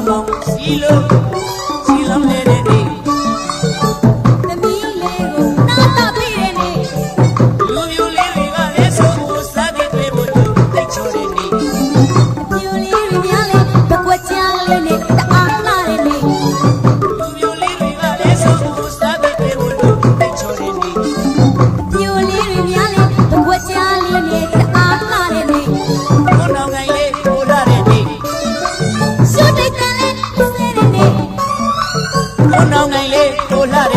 မောင်စီလုံးစီလုံးလေးတဲ့နေသမီးလေးကိုနားတော့ပြည့်တဲ့နေလူပြိုလေးတွေကလည်းဆိုဖို့စားတဲ့တွေ့ဖို့တိတ်ချိုးတဲ့နေပြိုလေးတွေများလေတကွက်ချမ်းလေးနဲ့တအားလာတဲ့နေလူပြိုလေးတွေကလည်းဆိုဖို့စားတဲ့တွေ့ဖို့တိတ်ချိုးတဲ့နေပြိုလေးတွေများလေတကွက်ချမ်းလေးနဲ့တအားလာတဲ့နေဘုံတော်ငိုင်လေးပို့လာတဲ့နေစွတ်တိတ်တန်လေးပြည့်တဲ့နေဘုံတော်ငိုင်လေးပို့လာတဲ့